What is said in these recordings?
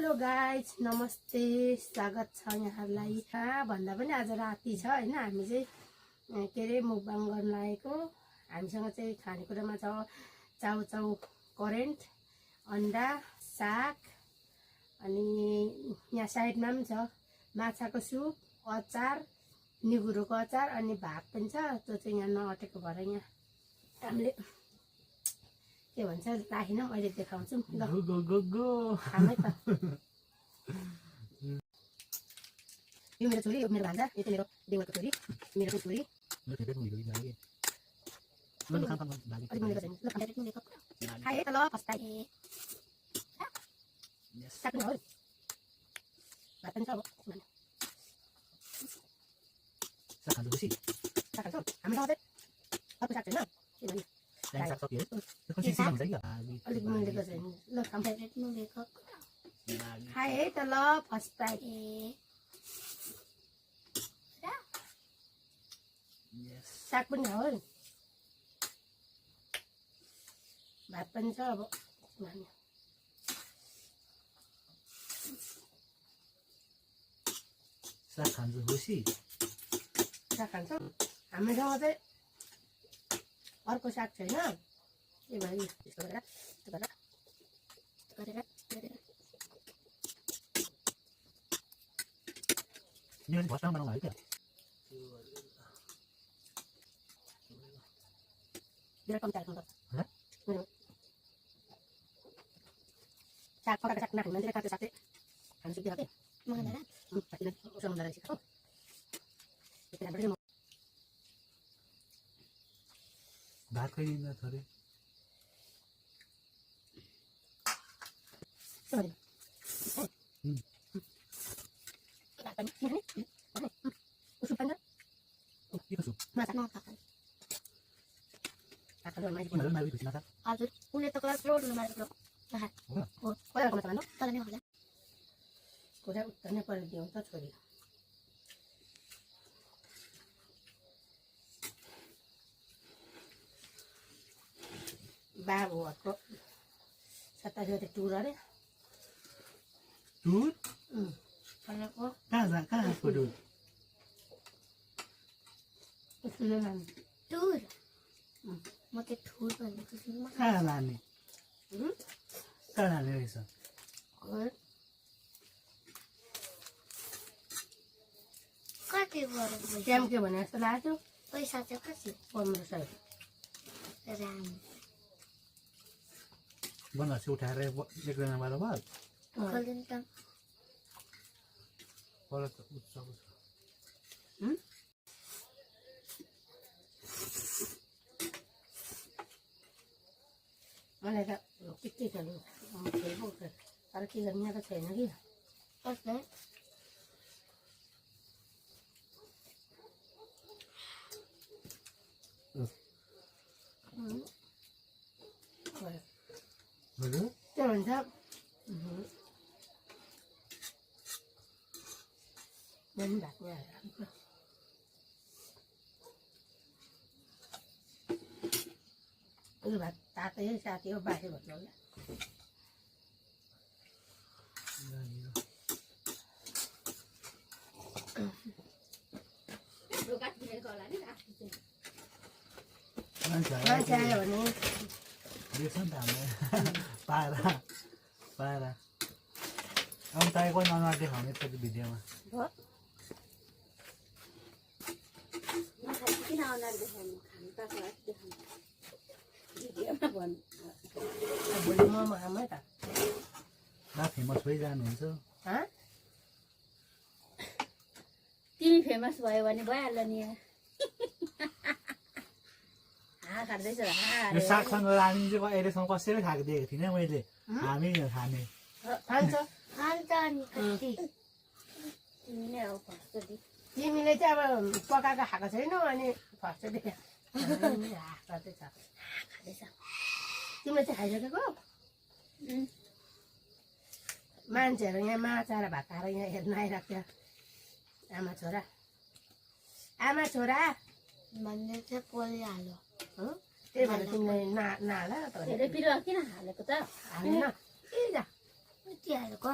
Hello guys नमस्ते स्वागत छ यहाँहरुलाई भन्दा पनि आज राति छ हैन हामी चाहिँ के रे मुकबाङ गर्न लागेको हामीसँग चाहिँ खानेकुरामा छ चाउचाउ करेन्ट अन्डा साग अनि यहाँ साइडमा पनि छ माछाको सुप अचार निगुरोको अचार अनि भात पनि छ त्यो चाहिँ यहाँ नअटेको भएर यहाँ हामीले के भन्छ राखिन अहिले देखाउँछु ल खामै त यो मेरो छोरी यो मेरो भान्जा यो मेरो देवरको छोरी मेरो छोरी खाए त ल फस्टाइ साक्नु हो भात पनि छ अब साग खानु खुसी साग खान्छ हामी खाँदै अर्को साग छैन के भन्ने अलिक मिलेको छैन ल खाए है त ल फर्स्ट साग पनि खाऊ भात पनि छ अब साग खान्छ खुसी साग खान्छ हामीसँग चाहिँ अर्को साग छैन के भयो यस्तो गरेर यो पनि भस्टामा बनाउनु लाग्यो क्या कम चाख्नु पर्छ साग पकाएको साग नखाने मान्छेले काँचो साग चाहिँ खानु सक्दैन के उसाउनु रहेछ हो भात खाइदिँदा थोरै हजुर उसले त क्लास रोड मारेको कुरा उत्तर नै परिदिउँ त छोरी बाबुहरूको 27 गते टुर अरे टुर फलको कहाँ टुर उसले लाने टुर म त ठुर भनेको छु कहाँ लाने कहाँ लाने रहेछ कति गर्नु ट्याम के भने जस्तो लाग्यो पैसा चाहिँ कति 1500 राम बनवासी उठाएर एकजना बराबर खोल्दिन त पर त उत्सव मलाई त के गर्नु फेसबुक तर के गर्ने त छैन कि कसले त्यो भन्छ पनि भएको यो भात तातै साथी हो बासे भन्नु होला मान्छे आयो भने देख्छ नि त हामीले पाएर अब तपाईँ कोही अनुहार देखाउने त्यो भिडियोमा किन अनुहार देखाउनु खानु भोलि मोमो खाम है त फेमस भइजानुहुन्छ तिमी फेमस भयो भने भइहाल्यो नि खाँदैछ यो सागसँग लाने चाहिँ अहिलेसम्म कसैले खाएको देखेको थिइनँ मैले हामी खाने खान्छ अनि कति तिमी नै हो फर्स्ट तिमीले चाहिँ अब पकाएको खाएको छैनौ अनि फर्स्ट खाँदैछ तिमीले चाहिँ खाइसकेको मान्छेहरू यहाँ माछा र भात खाएर यहाँ हेर्न आइरहेको थियो आमा छोरा भन्ने चाहिँ पोलिहाल्यो त्यही भएर तिमीले नहाल धेरै बिरुवा किन हालेको त हालेन हालेको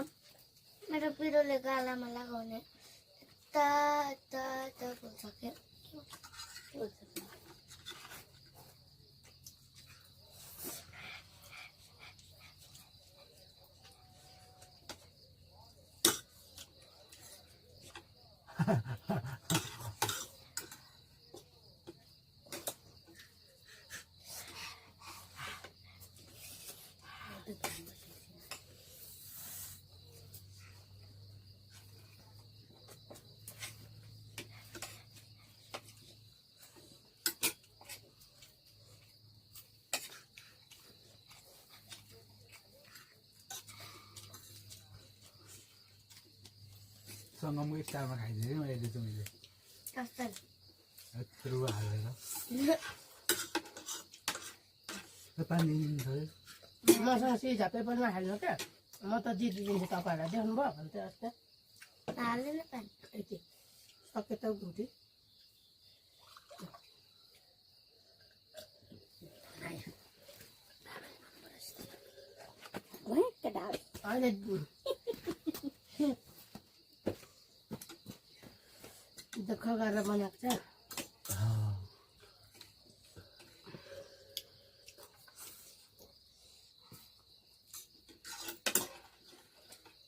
मेरो पिरोले गालामा लगाउने यता यता यता बोल्छ के बोल्छ सँगमको स्टारमा खाइदिएँ अहिले चाहिँ मैले कसरी यत्रो हालेर पानी दिनु मसँग सिज पेपरमा हाल्नु क्या म त दिदिन्छु तपाईँहरूलाई देख्नु भयो भने चाहिँ अस्ति हालेन पानी यति सके त घुम्थ्यो अहिले दुःख गरेर बनाएको छ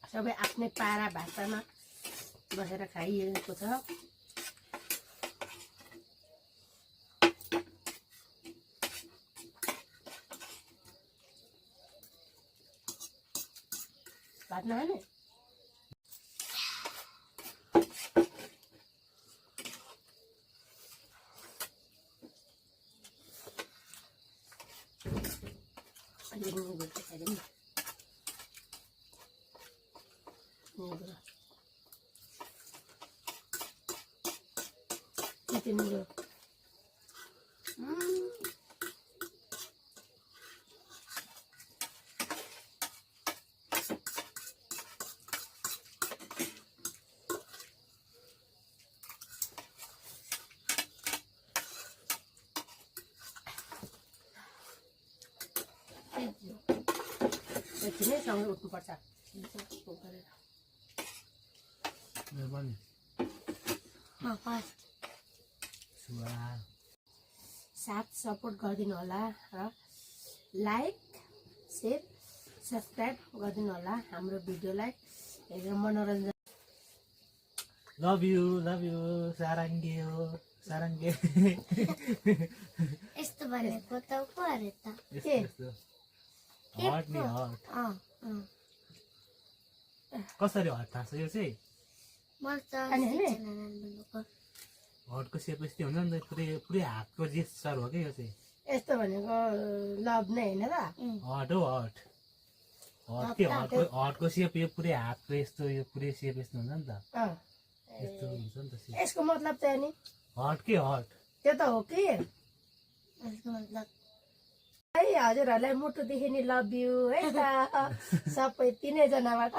सबै आफ्नै पारा भाषामा बसेर खाइएको छ भात नखाने यति नै सँगै उठ्नुपर्छ मेरो पनि फर्स्ट साथ सपोर्ट गरिदिनु होला र लाइक सेयर सब्सक्राइब गरिदिनु होला हाम्रो भिडियोलाई हेरेर मनोरञ्जन लभ यु सारङ्गे हो सारङ्गे यस्तो भनेको त पो अरे त के हट नि हट कसरी हट थाहा छ यो चाहिँ मलाई त अनि हेर्ने? हटको सेप यस्तै हुन्छ नि त पुरै हातको जेस्चर हो क्या यो चाहिँ यस्तो भनेको लभ नै होइन र हट हो हट हटको सेप यो पुरै हातको यस्तो यो पुरै सेप यस्तो हुन्छ नि त अँ। यस्तो हुन्छ नि त सेप यसको मतलब चाहिँ नि हट के हट त्यो त हो कि यसको मतलब है हजुरहरूलाई मुटुदेखि नि लभ यु है त सबै तिनैजनाबाट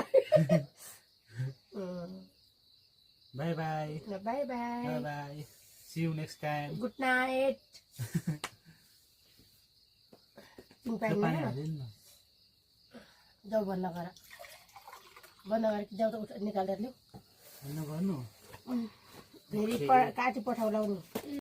bye bye bye bye bye bye see you next time good night पानी हालिदिनु न जाऊ बन्द गर कि जाऊ त उठ निकालेर ल्याऊ गर्नु फेरि काटी पठाउला नि